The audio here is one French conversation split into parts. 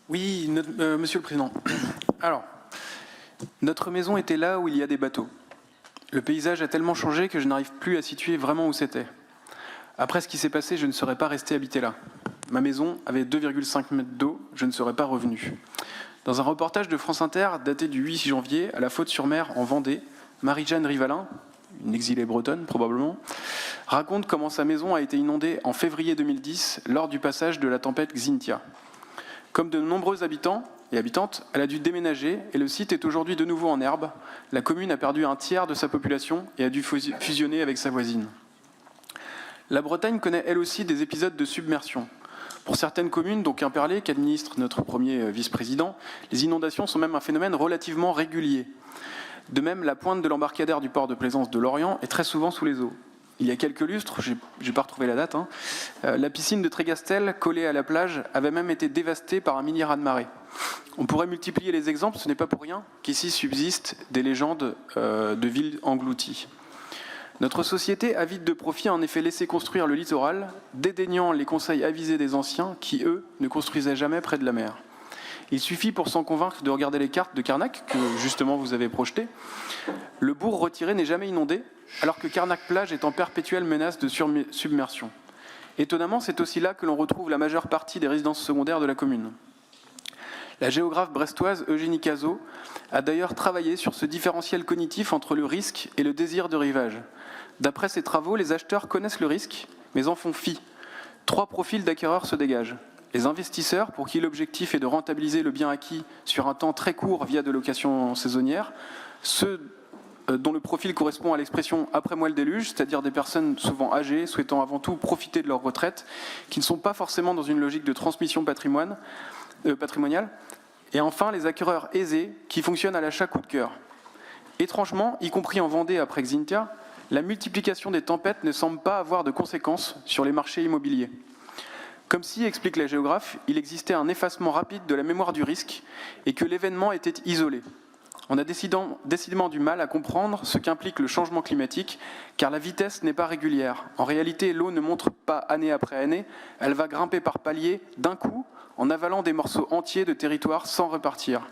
Oui, Monsieur le Président. Alors, notre maison était là où il y a des bateaux. Le paysage a tellement changé que je n'arrive plus à situer vraiment où c'était. Après ce qui s'est passé, je ne serais pas resté habité là. Ma maison avait 2,5 mètres d'eau, je ne serais pas revenu. Dans un reportage de France Inter daté du 8 janvier, à la Faute-sur-Mer, en Vendée, Marie-Jeanne Rivalin, une exilée bretonne probablement, raconte comment sa maison a été inondée en février 2010 lors du passage de la tempête Xynthia. Comme de nombreux habitants et habitantes, elle a dû déménager et le site est aujourd'hui de nouveau en herbe. La commune a perdu un tiers de sa population et a dû fusionner avec sa voisine. La Bretagne connaît elle aussi des épisodes de submersion. Pour certaines communes, dont Quimperlé, qu'administre notre premier vice-président, les inondations sont même un phénomène relativement régulier. De même, la pointe de l'embarcadère du port de plaisance de Lorient est très souvent sous les eaux. Il y a quelques lustres, je n'ai pas retrouvé la date, la piscine de Trégastel, collée à la plage, avait même été dévastée par un mini raz-de-marée. On pourrait multiplier les exemples, ce n'est pas pour rien qu'ici subsistent des légendes de villes englouties. Notre société, avide de profit, a en effet laissé construire le littoral, dédaignant les conseils avisés des anciens qui, eux, ne construisaient jamais près de la mer. Il suffit pour s'en convaincre de regarder les cartes de Carnac, que justement vous avez projetées. Le bourg retiré n'est jamais inondé, alors que Carnac-Plage est en perpétuelle menace de submersion. Étonnamment, c'est aussi là que l'on retrouve la majeure partie des résidences secondaires de la commune. La géographe brestoise Eugénie Cazot a d'ailleurs travaillé sur ce différentiel cognitif entre le risque et le désir de rivage. D'après ses travaux, les acheteurs connaissent le risque, mais en font fi. 3 profils d'acquéreurs se dégagent. Les investisseurs, pour qui l'objectif est de rentabiliser le bien acquis sur un temps très court via de locations saisonnières, ceux dont le profil correspond à l'expression « après moi le déluge », c'est-à-dire des personnes souvent âgées, souhaitant avant tout profiter de leur retraite, qui ne sont pas forcément dans une logique de transmission patrimoniale, et enfin les acquéreurs aisés, qui fonctionnent à l'achat coup de cœur. Étrangement, y compris en Vendée après Xynthia, la multiplication des tempêtes ne semble pas avoir de conséquences sur les marchés immobiliers. Comme si, explique la géographe, il existait un effacement rapide de la mémoire du risque et que l'événement était isolé. On a décidément du mal à comprendre ce qu'implique le changement climatique, car la vitesse n'est pas régulière. En réalité, l'eau ne monte pas année après année, elle va grimper par paliers d'un coup, en avalant des morceaux entiers de territoire sans repartir.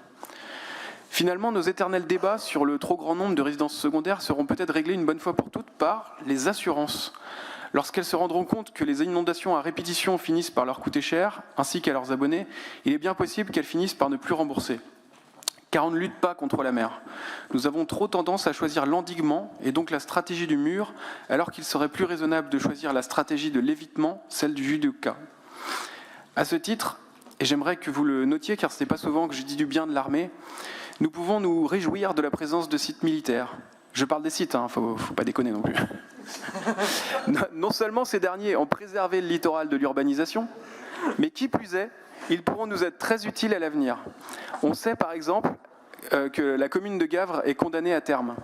Finalement, nos éternels débats sur le trop grand nombre de résidences secondaires seront peut-être réglés une bonne fois pour toutes par les assurances. Lorsqu'elles se rendront compte que les inondations à répétition finissent par leur coûter cher, ainsi qu'à leurs abonnés, il est bien possible qu'elles finissent par ne plus rembourser. Car on ne lutte pas contre la mer. Nous avons trop tendance à choisir l'endiguement et donc la stratégie du mur, alors qu'il serait plus raisonnable de choisir la stratégie de l'évitement, celle du judoka. À ce titre, et j'aimerais que vous le notiez, car ce n'est pas souvent que je dis du bien de l'armée, nous pouvons nous réjouir de la présence de sites militaires. Je parle des sites, faut pas déconner non plus. Non seulement ces derniers ont préservé le littoral de l'urbanisation, mais qui plus est, ils pourront nous être très utiles à l'avenir. On sait par exemple que la commune de Gavre est condamnée à terme.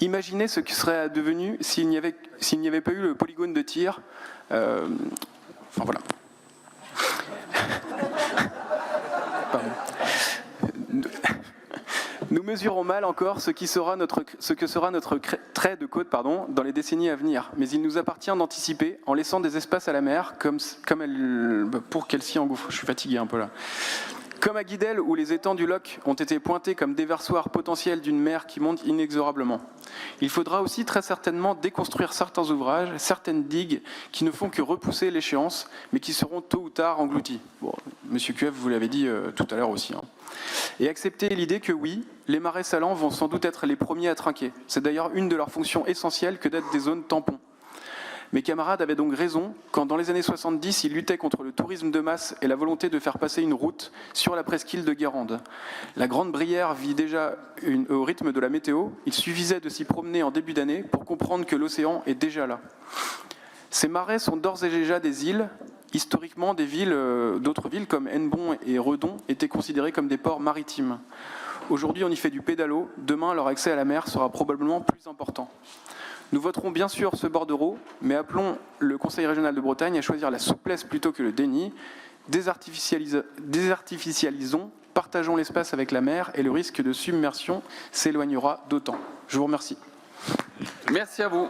Imaginez ce qui serait devenu s'il n'y avait pas eu le polygone de tir. Enfin voilà. Pardon. Nous mesurons mal encore ce que sera notre trait de côte dans les décennies à venir. Mais il nous appartient d'anticiper en laissant des espaces à la mer pour qu'elle s'y engouffre. Je suis fatigué un peu là. Comme à Guidel, où les étangs du Loc ont été pointés comme déversoirs potentiels d'une mer qui monte inexorablement. Il faudra aussi très certainement déconstruire certains ouvrages, certaines digues qui ne font que repousser l'échéance, mais qui seront tôt ou tard englouties. Bon, Monsieur Cuev, vous l'avez dit tout à l'heure aussi. Et accepter l'idée que oui, les marais salants vont sans doute être les premiers à trinquer. C'est d'ailleurs une de leurs fonctions essentielles que d'être des zones tampons. Mes camarades avaient donc raison quand, dans les années 70, ils luttaient contre le tourisme de masse et la volonté de faire passer une route sur la presqu'île de Guérande. La Grande Brière vit déjà au rythme de la météo. Il suffisait de s'y promener en début d'année pour comprendre que l'océan est déjà là. Ces marais sont d'ores et déjà des îles. Historiquement, d'autres villes comme Hennebont et Redon étaient considérées comme des ports maritimes. Aujourd'hui, on y fait du pédalo. Demain, leur accès à la mer sera probablement plus important. Nous voterons bien sûr ce bordereau, mais appelons le Conseil régional de Bretagne à choisir la souplesse plutôt que le déni. Désartificialisons, partageons l'espace avec la mer et le risque de submersion s'éloignera d'autant. Je vous remercie. Merci à vous.